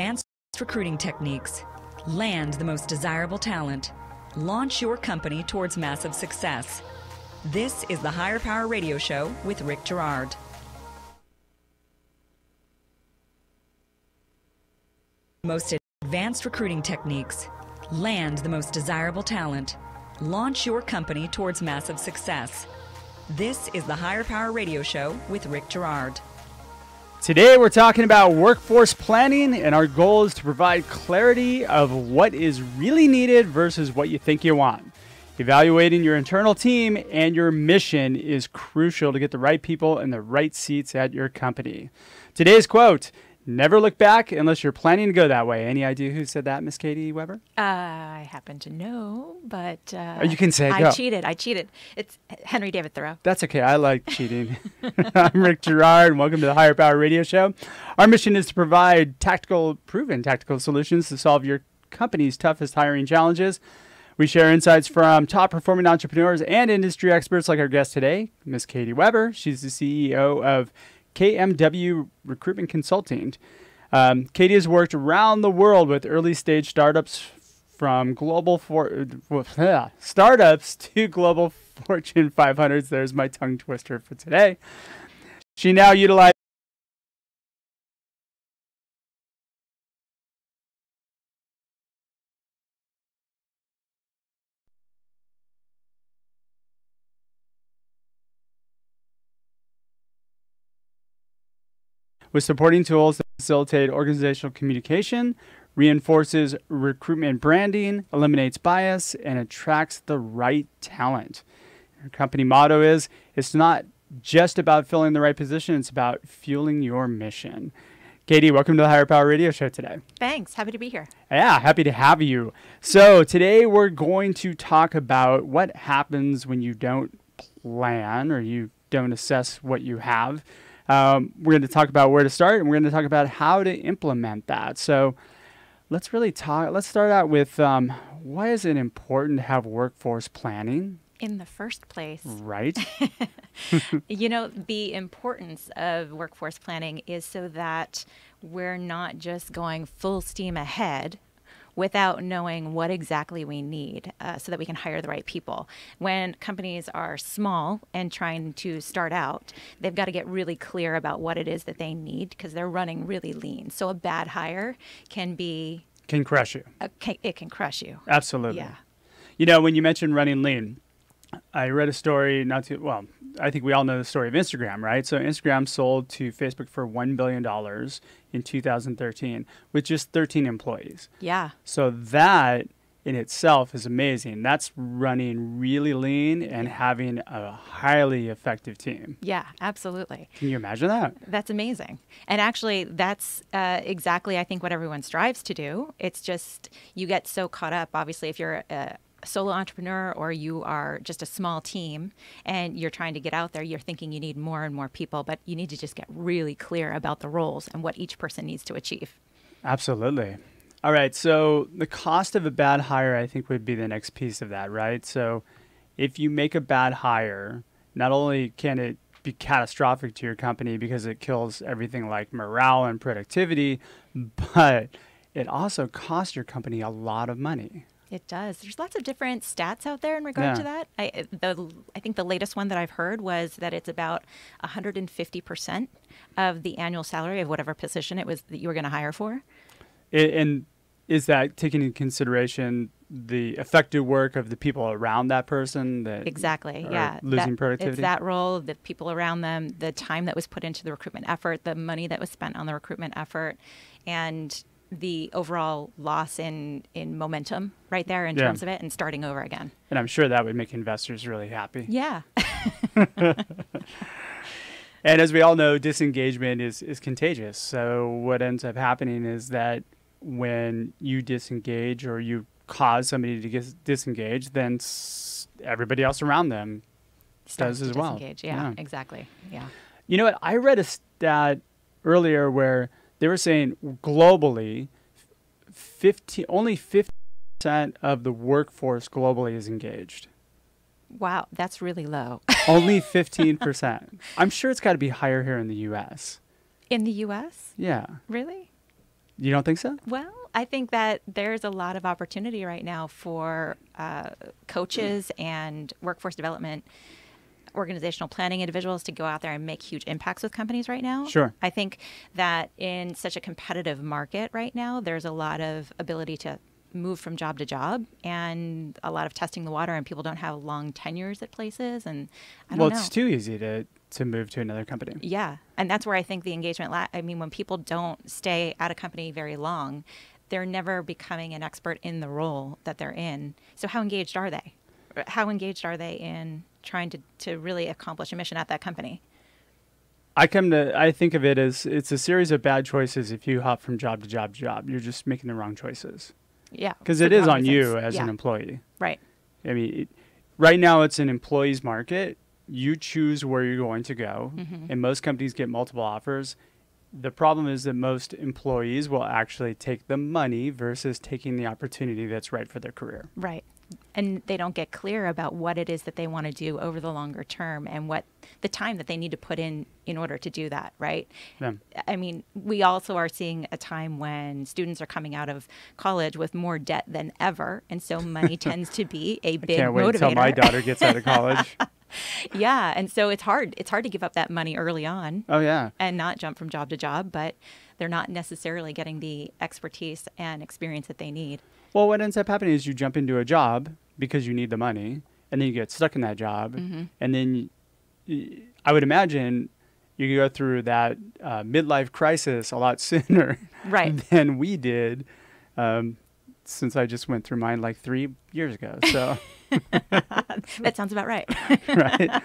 Advanced recruiting techniques. Land the most desirable talent. Launch your company towards massive success. This is the Higher Power Radio Show with Rick Girard. Most advanced recruiting techniques. Land the most desirable talent. Launch your company towards massive success. This is the Higher Power Radio Show with Rick Girard. Today we're talking about workforce planning, and our goal is to provide clarity of what is really needed versus what you think you want. Evaluating your internal team and your mission is crucial to get the right people in the right seats at your company. Today's quote: never look back unless you're planning to go that way. Any idea who said that, Miss Katie Weber? I happen to know, but you can say it. I cheated. It's Henry David Thoreau. That's okay. I like cheating. I'm Rick Girard, and welcome to the Higher Power Radio Show. Our mission is to provide proven tactical solutions to solve your company's toughest hiring challenges. We share insights from top-performing entrepreneurs and industry experts like our guest today, Miss Katie Weber. She's the CEO of KMW Recruitment Consulting. Katie has worked around the world with early-stage startups from startups to global Fortune 500s. There's my tongue twister for today. She now utilizes with supporting tools that facilitate organizational communication, reinforces recruitment branding, eliminates bias, and attracts the right talent. Our company motto is, it's not just about filling the right position, it's about fueling your mission. Katie, welcome to the Higher Power Radio Show today. Thanks. Happy to be here. Yeah, happy to have you. So today we're going to talk about what happens when you don't plan or you don't assess what you have. We're going to talk about where to start, and we're going to talk about how to implement that. So let's start out with why is it important to have workforce planning? In the first place. Right. The importance of workforce planning is so that we're not just going full steam ahead without knowing what exactly we need so that we can hire the right people. When companies are small and trying to start out, they've got to get really clear about what it is that they need because they're running really lean. So a bad hire can crush you. It can crush you. Absolutely. Yeah. When you mentioned running lean, I read a story I think we all know the story of Instagram, right? So Instagram sold to Facebook for $1 billion in 2013 with just 13 employees. Yeah. So that in itself is amazing. That's running really lean and having a highly effective team. Yeah, absolutely. Can you imagine that? That's amazing. And actually, that's exactly, I think, what everyone strives to do. It's just you get so caught up, obviously, if you're a solo entrepreneur or you are just a small team and you're trying to get out there, you're thinking you need more and more people, but you need to just get really clear about the roles and what each person needs to achieve. Absolutely. All right. So the cost of a bad hire, I think, would be the next piece of that, right? So if you make a bad hire, not only can it be catastrophic to your company because it kills everything like morale and productivity, but it also costs your company a lot of money. It does. There's lots of different stats out there in regard to that. I think the latest one that I've heard was that it's about 150% of the annual salary of whatever position it was that you were going to hire for. And is that taking into consideration the effective work of the people around that person that exactly, losing productivity? It's that role, the people around them, the time that was put into the recruitment effort, the money that was spent on the recruitment effort, and the overall loss in momentum right there in terms of it and starting over again. And I'm sure that would make investors really happy. Yeah. And as we all know, disengagement is contagious. So what ends up happening is that when you disengage or you cause somebody to get disengaged, then everybody else around them does as well. Yeah, exactly. Yeah. You know what? I read a stat earlier where they were saying globally, only 50% of the workforce globally is engaged. Wow, that's really low. Only 15%. I'm sure it's got to be higher here in the U.S. In the U.S.? Yeah. Really? You don't think so? Well, I think that there's a lot of opportunity right now for coaches and workforce development, organizational planning individuals to go out there and make huge impacts with companies right now. Sure. I think that in such a competitive market right now, there's a lot of ability to move from job to job and a lot of testing the water, and people don't have long tenures at places. And I don't know. Well, it's too easy to move to another company. Yeah. And that's where I think the engagement, I mean, when people don't stay at a company very long, they're never becoming an expert in the role that they're in. So how engaged are they? How engaged are they in trying to really accomplish a mission at that company? I think of it as it's a series of bad choices if you hop from job to job to job. You're just making the wrong choices. Yeah. Because it is on you as an employee. Right. I mean, right now it's an employee's market. You choose where you're going to go, and most companies get multiple offers. The problem is that most employees will actually take the money versus taking the opportunity that's right for their career. Right. And they don't get clear about what it is that they want to do over the longer term and what the time that they need to put in order to do that, right? Yeah. I mean, we also are seeing a time when students are coming out of college with more debt than ever. And so money tends to be a big motivator. I can't wait until my daughter gets out of college. Yeah. And so it's hard. It's hard to give up that money early on. Oh, yeah. And not jump from job to job, but they're not necessarily getting the expertise and experience that they need. Well, what ends up happening is you jump into a job because you need the money, and then you get stuck in that job. And then I would imagine you go through that midlife crisis a lot sooner than we did, since I just went through mine like 3 years ago. So that sounds about right. Right. All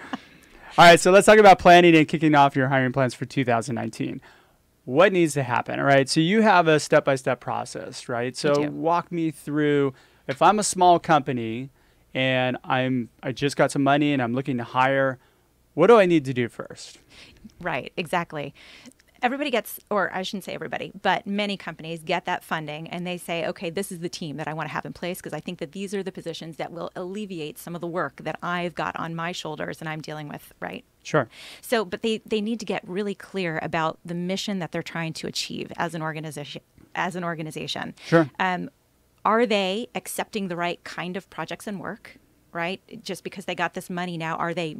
right, so let's talk about planning and kicking off your hiring plans for 2019. What needs to happen? All right. So you have a step-by-step process, right? So walk me through, if I'm a small company and I just got some money and I'm looking to hire, what do I need to do first? Right. Exactly. Everybody gets, or I shouldn't say everybody, but many companies get that funding and they say, okay, this is the team that I want to have in place because I think that these are the positions that will alleviate some of the work that I've got on my shoulders and I'm dealing with, right? Sure. So, but they need to get really clear about the mission that they're trying to achieve as an organization. Sure. Are they accepting the right kind of projects and work? Right? Just because they got this money now, are they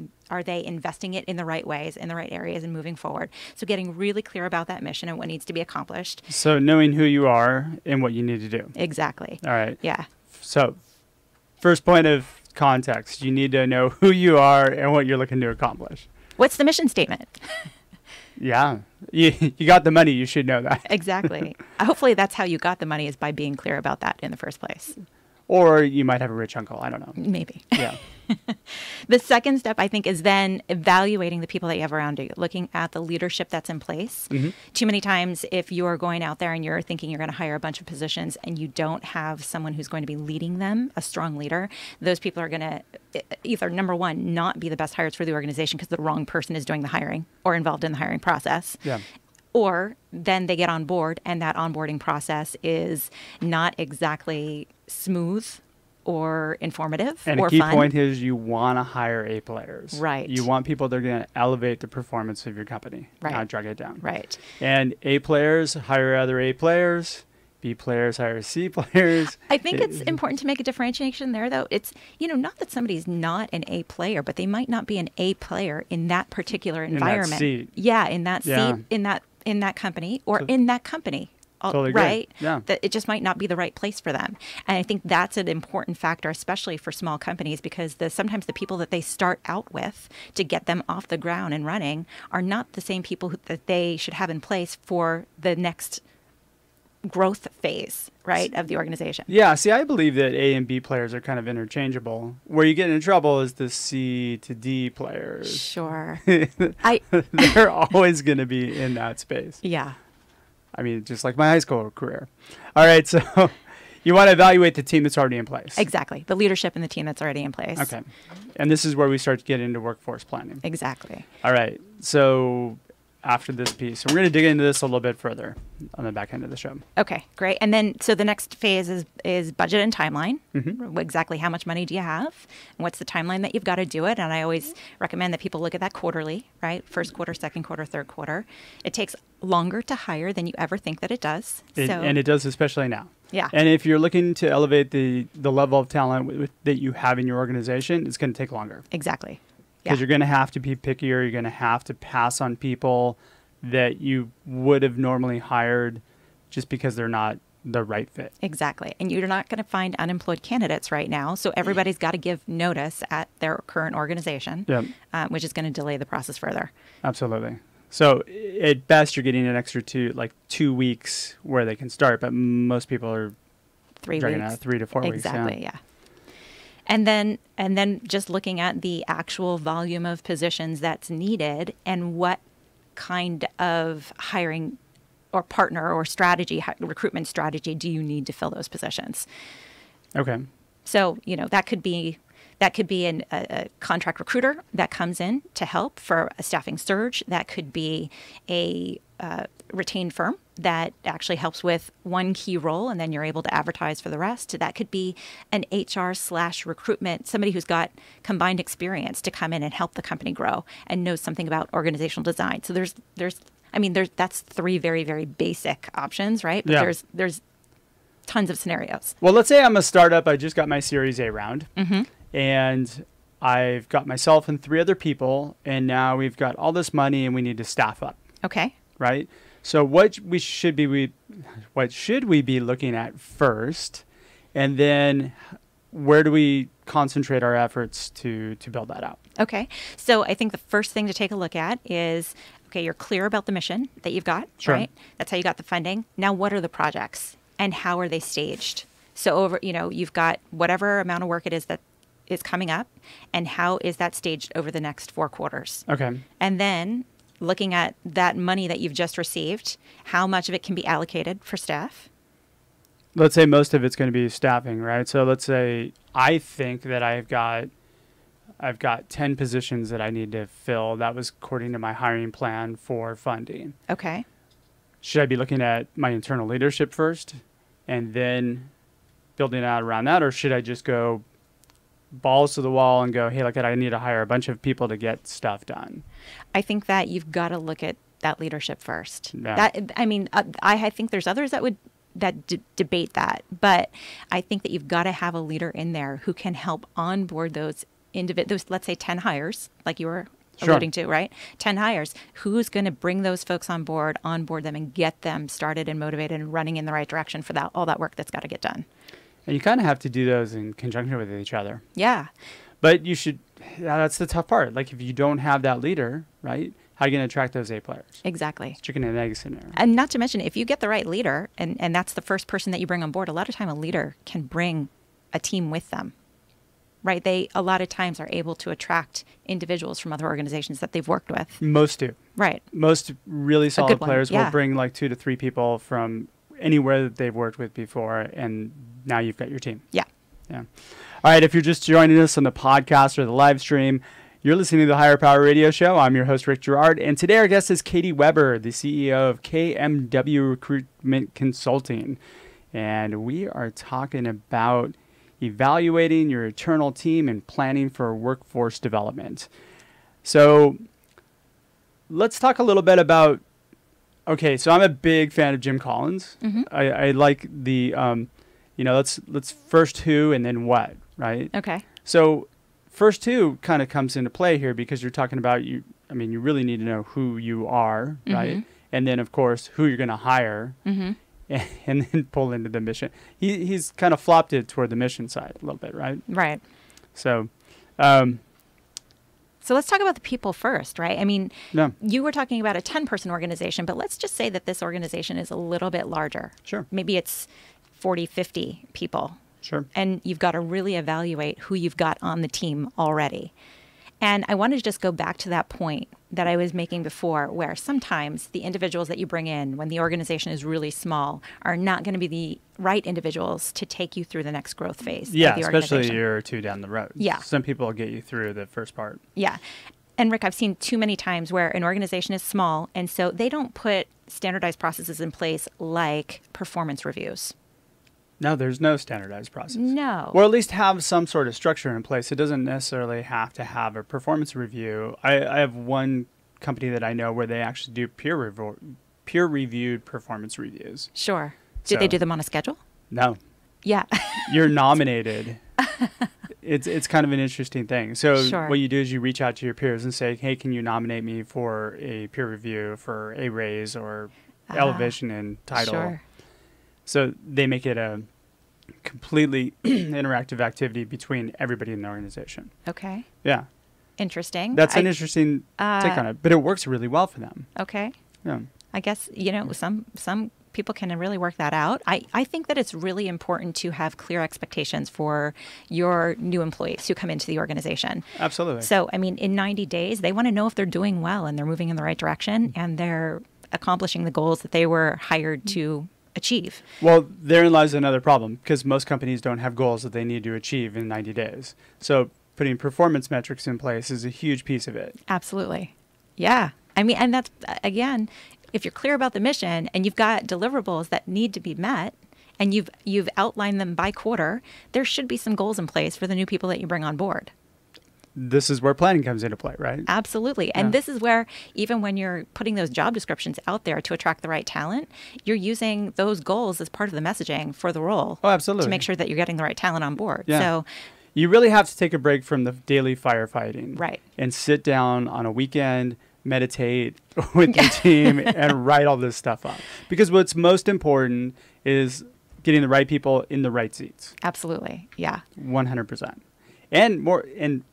investing it in the right ways, in the right areas, and moving forward? So getting really clear about that mission and what needs to be accomplished. So knowing who you are and what you need to do. Exactly. All right. Yeah. So first point of context, you need to know who you are and what you're looking to accomplish. What's the mission statement? Yeah. You got the money, you should know that. Exactly. Hopefully that's how you got the money, is by being clear about that in the first place. Or you might have a rich uncle. I don't know. Maybe. Yeah. The second step, I think, is then evaluating the people that you have around you, looking at the leadership that's in place. Too many times, if you're going out there and you're thinking you're going to hire a bunch of positions and you don't have someone who's going to be leading them, a strong leader, those people are going to either, number one, not be the best hires for the organization because the wrong person is doing the hiring or involved in the hiring process. Yeah. Or then they get on board and that onboarding process is not exactly smooth or informative and or a key fun. point is you want to hire A players. Right. You want people that are going to elevate the performance of your company, not drag it down. Right. And A players hire other A players. B players hire C players. I think it's important to make a differentiation there, though. It's, not that somebody's not an A player, but they might not be an A player in that particular environment. In that seat. Yeah, in that seat, in that company, or in that company. Totally right? Yeah. That it just might not be the right place for them. And I think that's an important factor, especially for small companies, because sometimes the people that they start out with to get them off the ground and running are not the same people that they should have in place for the next growth phase, right, of the organization. Yeah, see, I believe that A and B players are kind of interchangeable. Where you get in trouble is the C to D players. Sure. They're always going to be in that space. Yeah. I mean, just like my high school career. All right, so you want to evaluate the team that's already in place. Exactly. The leadership and the team that's already in place. Okay. And this is where we start to get into workforce planning. Exactly. All right. So after this piece. So we're going to dig into this a little bit further on the back end of the show. Okay, great. And then, so the next phase is budget and timeline. Exactly how much money do you have? And what's the timeline that you've got to do it? And I always recommend that people look at that quarterly, right? First quarter, second quarter, third quarter. It takes longer to hire than you ever think that it does. And it does, especially now. Yeah. And if you're looking to elevate the level of talent that you have in your organization, it's going to take longer. Exactly. Because you're going to have to be pickier. You're going to have to pass on people that you would have normally hired just because they're not the right fit. Exactly. And you're not going to find unemployed candidates right now. So everybody's got to give notice at their current organization, which is going to delay the process further. Absolutely. So at best, you're getting an extra 2 weeks where they can start. But most people are 3 dragging weeks. out 3 to 4 weeks. Exactly. Yeah. And then just looking at the actual volume of positions that's needed and what kind of hiring or partner or strategy, recruitment strategy do you need to fill those positions? Okay. So, that could be a contract recruiter that comes in to help for a staffing surge. That could be a retained firm that actually helps with one key role, and then you're able to advertise for the rest. That could be an HR/recruitment, somebody who's got combined experience to come in and help the company grow and knows something about organizational design. So that's 3 very, very basic options, right? But there's tons of scenarios. Well, let's say I'm a startup. I just got my Series A round, and I've got myself and 3 other people, and now we've got all this money, and we need to staff up. Okay. Right. So what should we be looking at first, and then where do we concentrate our efforts to build that out? Okay. So I think the first thing to take a look at is, okay, you're clear about the mission that you've got, right? That's how you got the funding. Now, what are the projects and how are they staged? So you've got whatever amount of work it is that is coming up, and how is that staged over the next 4 quarters? Okay. And then looking at that money that you've just received, how much of it can be allocated for staff? Let's say most of it's going to be staffing, right? So let's say I think that I've got 10 positions that I need to fill. That was according to my hiring plan for funding. Okay. Should I be looking at my internal leadership first and then building out around that, or should I just go balls to the wall and go, hey, look, I need to hire a bunch of people to get stuff done? I think that you've got to look at that leadership first. Yeah. I think there's others that would debate that, but I think that you've got to have a leader in there who can help onboard those let's say 10 hires, like you were alluding to, right? 10 hires. Who's going to bring those folks onboard them, and get them started and motivated and running in the right direction for all that work that's got to get done? And you kind of have to do those in conjunction with each other. Yeah. But that's the tough part. Like, if you don't have that leader, right, how are you going to attract those A players? Exactly. It's chicken and egg scenario. And not to mention, if you get the right leader, and that's the first person that you bring on board, a lot of time a leader can bring a team with them, right? They, a lot of times, are able to attract individuals from other organizations that they've worked with. Most do. Right. Most really solid players will bring like 2 to 3 people from anywhere that they've worked with before, and now you've got your team. Yeah. Yeah. All right, if you're just joining us on the podcast or the live stream, you're listening to the Higher Power Radio Show. I'm your host, Rick Girard, and today our guest is Katie Weber, the CEO of KMW Recruitment Consulting. And we are talking about evaluating your internal team and planning for workforce development. So let's talk a little bit about, okay, so I'm a big fan of Jim Collins. I like the, let's first who and then what, right? Okay. So first who kind of comes into play here, because you're talking about, you really need to know who you are, right? And then, of course, who you're going to hire, and then pull into the mission. He's kind of flopped it toward the mission side a little bit, right? Right. So let's talk about the people first, right? No. You were talking about a 10-person organization, but let's just say that this organization is a little bit larger. Sure. Maybe it's 40, 50 people. Sure. And you've got to really evaluate who you've got on the team already. And I wanted to just go back to that point that I was making before, where sometimes the individuals that you bring in when the organization is really small are not going to be the right individuals to take you through the next growth phase of the organization. Especially a year or two down the road. Yeah. Some people will get you through the first part. Yeah. And Rick, I've seen too many times where an organization is small, and so they don't put standardized processes in place like performance reviews. No, there's no standardized process. No. Or at least have some sort of structure in place. It doesn't necessarily have to have a performance review. I have one company that I know where they actually do peer-reviewed performance reviews. Sure. Do they do them on a schedule? No. Yeah. You're nominated. It's kind of an interesting thing. So Sure. what you do is you reach out to your peers and say, hey, can you nominate me for a peer review for a raise or elevation in title? Sure. So they make it a completely interactive activity between everybody in the organization. Okay. Yeah. Interesting. That's an interesting take on it, but it works really well for them. Okay. Yeah. I guess, some people can really work that out. I think that it's really important to have clear expectations for your new employees who come into the organization. Absolutely. So, in 90 days, they want to know if they're doing well and they're moving in the right direction and they're accomplishing the goals that they were hired to achieve. Well, therein lies another problem because most companies don't have goals that they need to achieve in 90 days. So putting performance metrics in place is a huge piece of it. Absolutely. Yeah. And that's, again, if you're clear about the mission and you've got deliverables that need to be met and you've outlined them by quarter, there should be some goals in place for the new people that you bring on board. This is where planning comes into play, right? Absolutely. And this is where, even when you're putting those job descriptions out there to attract the right talent, you're using those goals as part of the messaging for the role. Oh, absolutely. To make sure that you're getting the right talent on board. Yeah. So you really have to take a break from the daily firefighting. Right. And sit down on a weekend, meditate with your team and write all this stuff up. Because what's most important is getting the right people in the right seats. Absolutely. Yeah. 100%. And more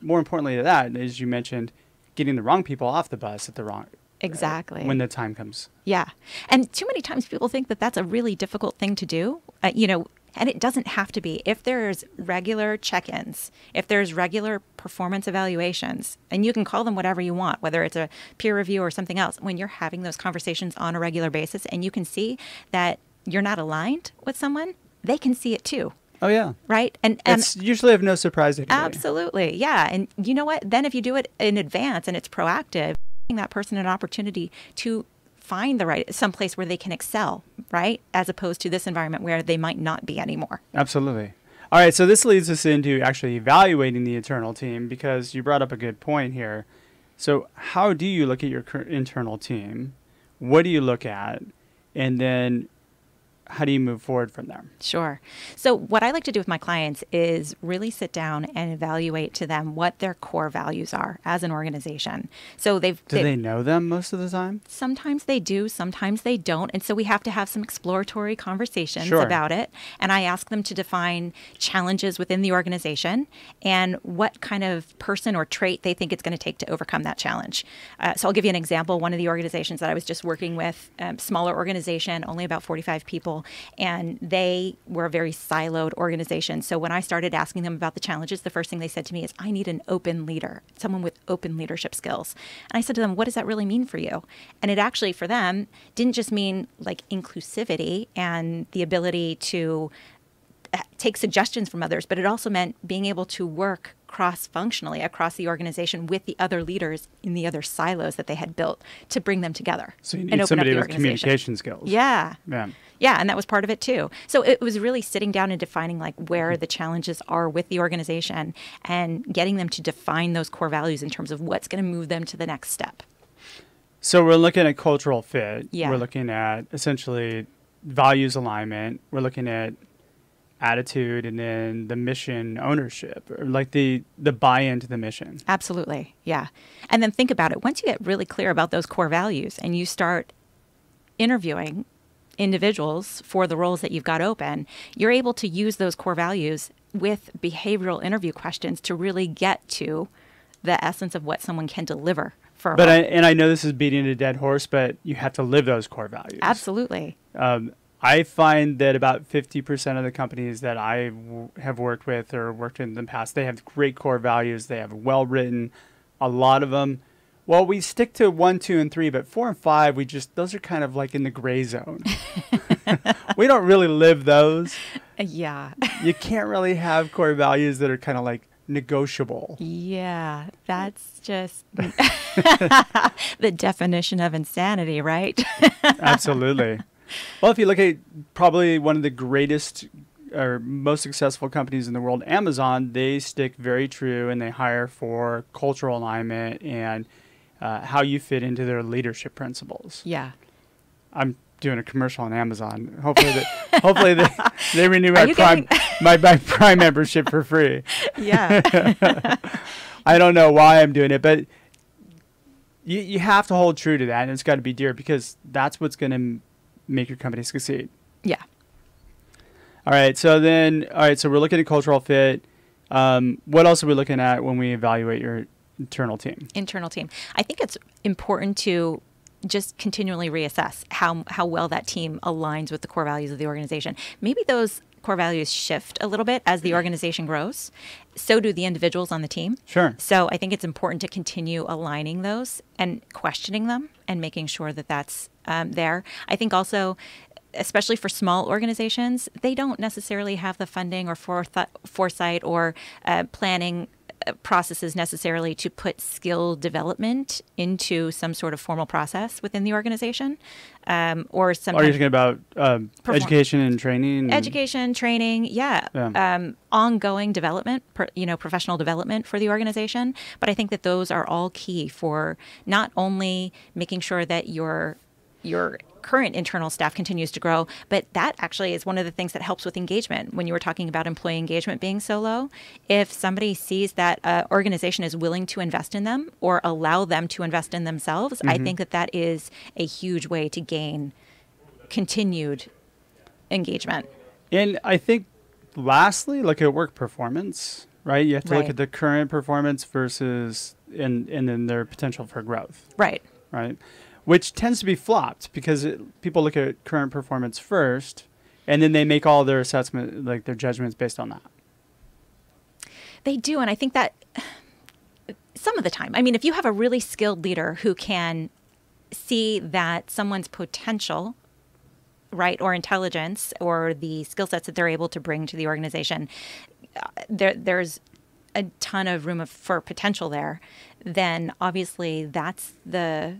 importantly to that, as you mentioned, getting the wrong people off the bus at the wrong Exactly. when the time comes. Yeah. And too many times people think that that's a really difficult thing to do, and it doesn't have to be. If there's regular check-ins, if there's regular performance evaluations, and you can call them whatever you want, whether it's a peer review or something else, when you're having those conversations on a regular basis and you can see that you're not aligned with someone, they can see it too. Oh, yeah. Right? And it's usually of no surprise to anybody. Absolutely. Yeah. And you know what? Then if you do it in advance and it's proactive, giving that person an opportunity to find some place where they can excel, right? As opposed to this environment where they might not be anymore. Absolutely. All right. So this leads us into actually evaluating the internal team because you brought up a good point here. So how do you look at your internal team? What do you look at? And then how do you move forward from there? Sure. So what I like to do with my clients is really sit down and evaluate to them what their core values are as an organization. So do they know them most of the time? Sometimes they do, sometimes they don't. And so we have to have some exploratory conversations Sure. about it. And I ask them to define challenges within the organization and what kind of person or trait they think it's going to take to overcome that challenge. So I'll give you an example. One of the organizations that I was just working with, smaller organization, only about 45 people, and they were a very siloed organization. So when I started asking them about the challenges, the first thing they said to me is, I need an open leader, someone with open leadership skills. And I said to them, what does that really mean for you? And it actually, for them, didn't just mean like inclusivity and the ability to take suggestions from others, but it also meant being able to work cross-functionally across the organization with the other leaders in the other silos that they had built to bring them together. So you need somebody with communication skills. Yeah. Yeah. Yeah, and that was part of it too. So it was really sitting down and defining like where the challenges are with the organization and getting them to define those core values in terms of what's going to move them to the next step. So we're looking at cultural fit. Yeah. We're looking at essentially values alignment. We're looking at attitude and then the mission ownership, or like the buy-in to the mission. Absolutely. Yeah. And then think about it. Once you get really clear about those core values and you start interviewing individuals for the roles that you've got open, you're able to use those core values with behavioral interview questions to really get to the essence of what someone can deliver for a role. I know this is beating a dead horse, but you have to live those core values. Absolutely. I find that about 50% of the companies that I have worked with or worked in the past, they have great core values. They have well written. A lot of them, well, we stick to 1, 2, and 3, but 4 and 5, those are kind of like in the gray zone. We don't really live those. Yeah. You can't really have core values that are kind of like negotiable. Yeah, that's just the definition of insanity, right? Absolutely. Well, if you look at probably one of the greatest or most successful companies in the world, Amazon, they stick very true and they hire for cultural alignment and how you fit into their leadership principles. Yeah. I'm doing a commercial on Amazon. Hopefully they renew my Prime membership for free. Yeah. I don't know why I'm doing it, but you have to hold true to that, and it's got to be dear because that's what's going to make your company succeed. Yeah. All right. So we're looking at cultural fit. What else are we looking at when we evaluate your internal team? Internal team. I think it's important to just continually reassess how well that team aligns with the core values of the organization. Maybe those core values shift a little bit as the organization grows. So do the individuals on the team. Sure. So I think it's important to continue aligning those and questioning them and making sure that that's there. I think also, especially for small organizations, they don't necessarily have the funding or foresight or planning processes necessarily to put skill development into some sort of formal process within the organization, or some. Are you thinking about education and training? Education, training, ongoing development, professional development for the organization. But I think that those are all key for not only making sure that your current internal staff continues to grow, but that actually is one of the things that helps with engagement. When you were talking about employee engagement being so low, if somebody sees that organization is willing to invest in them or allow them to invest in themselves, I think that is a huge way to gain continued engagement. And I think lastly, look at work performance, right? You have to look at the current performance versus and then their potential for growth. Right. Which tends to be flopped because people look at current performance first, and then they make all their assessment, like their judgments based on that. They do, and I think that some of the time, I mean, if you have a really skilled leader who can see that someone's potential, right, or intelligence, or the skill sets that they're able to bring to the organization, there's a ton of room for potential there, then obviously that's the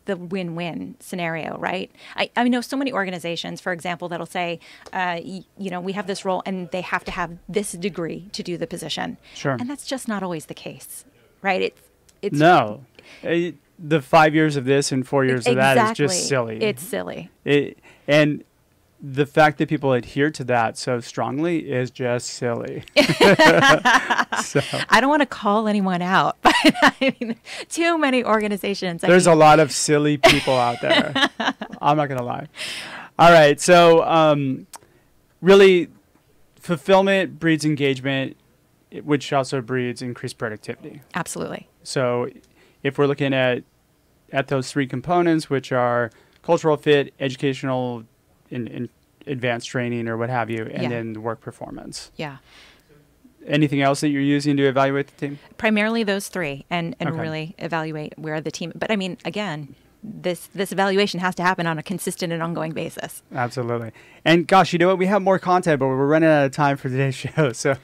win-win scenario, right? I know so many organizations, for example, that'll say, we have this role and they have to have this degree to do the position. Sure. And that's just not always the case, right? It's no. The 5 years of this and 4 years of that is just silly. It's silly. And the fact that people adhere to that so strongly is just silly. So. I don't want to call anyone out, but I mean, too many organizations. There's a lot of silly people out there. I'm not going to lie. All right. So really, fulfillment breeds engagement, which also breeds increased productivity. Absolutely. So if we're looking at those three components, which are cultural fit, educational in advanced training or what have you, and then work performance. Yeah. Anything else that you're using to evaluate the team? Primarily those three, and really evaluate where the team. But I mean, again, this evaluation has to happen on a consistent and ongoing basis. Absolutely. And gosh, you know what? We have more content, but we're running out of time for today's show. So,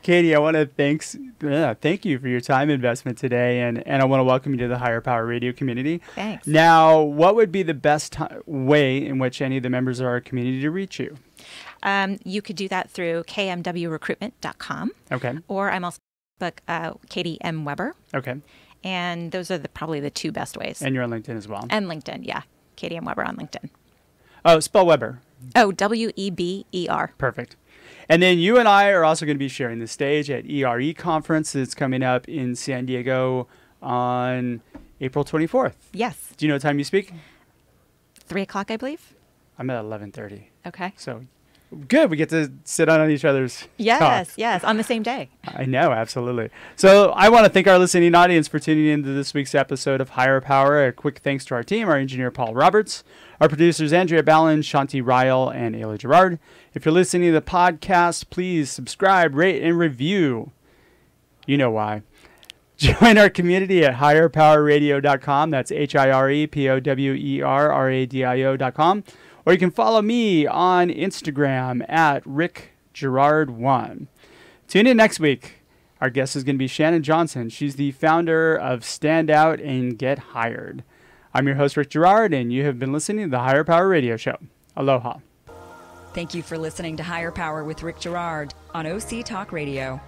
Katie, I want to thank you for your time investment today, and I want to welcome you to the Higher Power Radio community. Thanks. Now, what would be the best way in which any of the members of our community to reach you? You could do that through kmwrecruitment.com. Okay. Or I'm also Katie M. Weber. Okay. And those are probably the two best ways. And you're on LinkedIn as well. And LinkedIn, yeah. Katie M. Weber on LinkedIn. Oh, spell Weber. Oh, Weber. Perfect. And then you and I are also going to be sharing the stage at ERE conference that's coming up in San Diego on April 24th. Yes. Do you know what time you speak? 3:00, I believe. I'm at 11:30. Okay. So good. We get to sit on each other's talk. Yes, on the same day. I know, absolutely. So I want to thank our listening audience for tuning into this week's episode of Higher Power. A quick thanks to our team, our engineer, Paul Roberts, our producers, Andrea Ballin, Shanti Ryle, and Ayla Gerard. If you're listening to the podcast, please subscribe, rate, and review. You know why. Join our community at higherpowerradio.com. That's HIREPOWERRADIO.com. Or you can follow me on Instagram at RickGerard1. Tune in next week Our guest is going to be Shannon Johnson. She's the founder of Stand Out and Get Hired. I'm your host, Rick Girard, and you have been listening to the Higher Power Radio Show. Aloha. Thank you for listening to Higher Power with Rick Girard on OC Talk Radio.